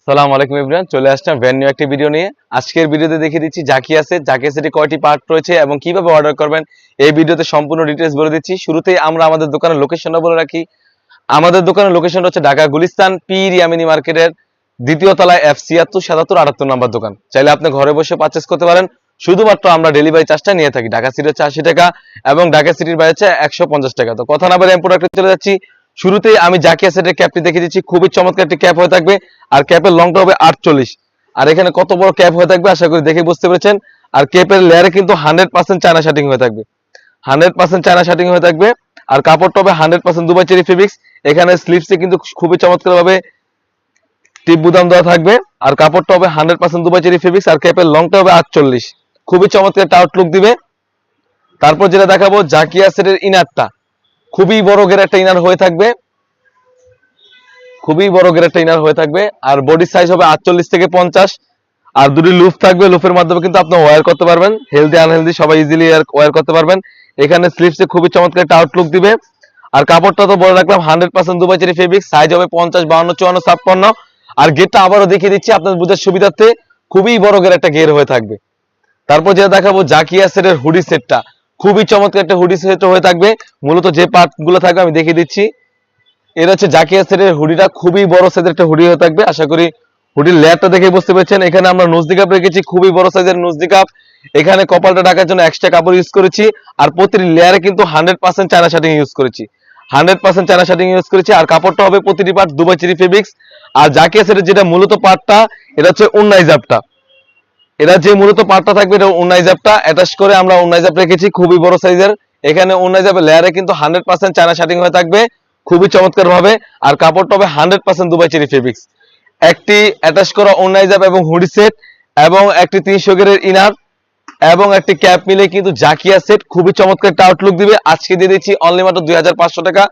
সালাম আলাইকুম এভরিওয়ান, চলে আসলাম ভ্যান নিউ একটি ভিডিও নিয়ে। আজকের ভিডিওতে দেখিয়ে দিচ্ছি জাকিয়াসের কয়টি পার্ট রয়েছে এবং কিভাবে অর্ডার করবেন এই ভিডিওতে সম্পূর্ণ ডিটেইলস বলে দিচ্ছি। শুরুতেই আমরা আমাদের দোকানের লোকেশনটা বলে রাখি। আমাদের দোকানের লোকেশনটা হচ্ছে ঢাকা গুলিস্তান পীর ইয়ামিনী মার্কেটের দ্বিতীয় তলায় F76 77 78 নাম্বার দোকান। চাইলে আপনি ঘরে বসে পারচেজ করতে পারেন। শুধুমাত্র আমরা ডেলিভারি চার্জটা নিয়ে থাকি। ঢাকা সিটি হচ্ছে 80 টাকা এবং ঢাকা সিটির বাইরে হচ্ছে 150 টাকা। তো কথা না বলে প্রোডাক্টে চলে যাচ্ছি। শুরুতেই আমি জাকিয়াসের ক্যাপটি দেখিয়ে দিচ্ছি। খুবই চমৎকার একটি ক্যাপ হয়ে থাকবে আর ক্যাপের লংটা হবে 48। আর এখানে কত বড় ক্যাপ হয়ে থাকবে আশা করি দেখে বুঝতে পেরেছেন। আর ক্যাপের লেয়ারে কিন্তু 100% চায়না শার্টিং হয়ে থাকবে, 100% চায়না শার্টিং হয়ে থাকবে। আর কাপড়টা হবে 100% দুবাই চেরি ফেব্রিক্স। এখানে স্লিভসে কিন্তু খুবই চমৎকার ভাবে টিপ বুতাম দেওয়া থাকবে। আর কাপড়টা হবে 100% দুবাই চেরি ফেব্রিক্স আর ক্যাপের লংটা হবে 48। খুবই চমৎকার একটা আউটলুক দিবে। তারপর যেটা দেখাবো জাকিয়াসের ইনারটা খুবই বড় গের একটা ইনার হয়ে থাকবে, খুবই বড় গের একটা ইনার হয়ে থাকবে। আর বডি সাইজ হবে 48 থেকে 50। আর দুটি লুফ থাকবে, লুফের মাধ্যমে কিন্তু আপনি ওয়্যার করতে পারবেন। হেলদি আনহেলদি সবাই ইজিলি ওয়্যার করতে পারবেন। এখানে স্লিভসে খুবই চমৎকার একটা আউটলুক দিবে। আর কাপড়টা তো বলে রাখলাম 100% দুবাই চেরি ফেব্রিক। সাইজ হবে 50, 52, 54, 56। আর গেরটা আবারও দেখিয়ে দিচ্ছি আপনাদের বুঝার সুবিধার্থে, খুবই বড় গের একটা গের হয়ে থাকবে। তারপর যেটা দেখাবো জাকিয়াসের হুডি সেটটা খুবই চমৎকার একটা হুডি সেট হয়ে থাকবে। মূলত যে পার্ট গুলো থাকবে আমি দেখিয়ে দিচ্ছি। এটা হচ্ছে জাকিয়াসের হুডিটা, খুবই বড় সাইজের একটা হুডি হয়ে থাকবে। আশা করি হুডির লেয়ারটা দেখে বুঝতে পেরেছেন। এখানে আমরা নজদি কাপ রেখেছি, খুবই বড় সাইজের নজদি কাপ। এখানে কপালটা ঢাকার জন্য এক্সট্রা কাপড় ইউজ করেছি। আর প্রতিটি লেয়ারে কিন্তু 100% চায়না শার্টিং ইউজ করেছি, 100% চায়না শার্টিং ইউজ করেছি। আর কাপড়টা হবে প্রতিটি পার্ট দুবাই চেরি ফেব্রিক্স। আর জাকিয়াসের যেটা মূলত পার্টটা এটা হচ্ছে উন্নাই জাপটা। এটা যে মূলত পার্টটা থাকবে এটা উন্নাই জাপটা অ্যাটাচ করে আমরা উন্নাই জাপ রেখেছি, খুবই বড় সাইজের। এখানে উন্নাই জাপের লেয়ারে কিন্তু 100% চায়না শার্টিং হয়ে থাকবে, খুবই চমৎকার ভাবে। আর কাপড়টা হবে 100% দুবাই চেরি ফেব্রিক্স। একটি অ্যাটাচ করা উন্নাই জাপ এবং হুডি সেট এবং একটি 300 গেরের ইনার এবং একটি ক্যাপ মিলে কিন্তু জাকিয়া সেট খুবই চমৎকার একটা আউটলুক দিবে। আজকে দিয়ে দিচ্ছি অনলি মাত্র 2500 টাকা,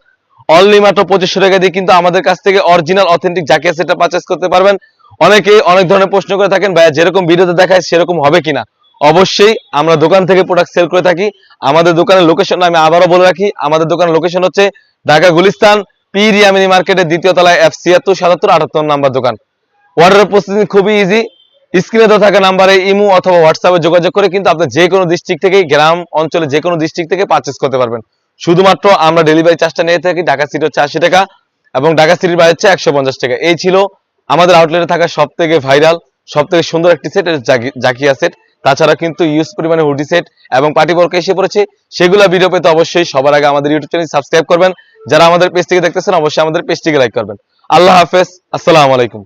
অনলি মাত্র 2500 টাকা দিয়ে কিন্তু আমাদের কাছ থেকে অরিজিনাল অথেন্টিক জাকিয়া সেটটা পারচেজ করতে পারবেন। অনেকেই অনেক ধরনের প্রশ্ন করে থাকেন, ভাইয়া যেরকম ভিডিওতে দেখায় সেরকম হবে কিনা। অবশ্যই আমরা দোকান থেকে প্রোডাক্ট সেল করে থাকি। আমাদের দোকানের লোকেশন আমি আবারও বলে রাখি, আমাদের দোকানের লোকেশন হচ্ছে ঢাকা গুলিস্তান পীর ইয়ামিনী মার্কেটের দ্বিতীয় তলায় F76 77 78 নাম্বার দোকান। অর্ডারের প্রসেসিং খুবই ইজি। স্ক্রিনে দেওয়া থাকা নাম্বারে ইমো অথবা হোয়াটসঅ্যাপে যোগাযোগ করে কিন্তু আপনি যে কোনো ডিস্ট্রিক্ট থেকে, গ্রাম অঞ্চলে যে কোনো ডিস্ট্রিক্ট থেকে পারচেজ করতে পারবেন। শুধুমাত্র আমরা ডেলিভারি চার্জটা নিয়ে থাকি। ঢাকা সিটি হচ্ছে 80 টাকা এবং ঢাকা সিটির বাইরে হচ্ছে 150 টাকা। এই ছিল আমাদের আউটলেটে থাকা সব থেকে ভাইরাল, সব থেকে সুন্দর একটি সেট, জাকিয়া সেট। তাছাড়া কিন্তু ইউজ পরিমাণে হুডি সেট এবং পার্টি ওয়ার্ক এসে পড়েছে। সেগুলো ভিডিও পেতে অবশ্যই সবার আগে আমাদের ইউটিউব চ্যানেল সাবস্ক্রাইব করবেন। যারা আমাদের পেজ থেকে দেখতেছেন অবশ্যই আমাদের পেজটিকে লাইক করবেন। আল্লাহ হাফেজ, আসসালামু আলাইকুম।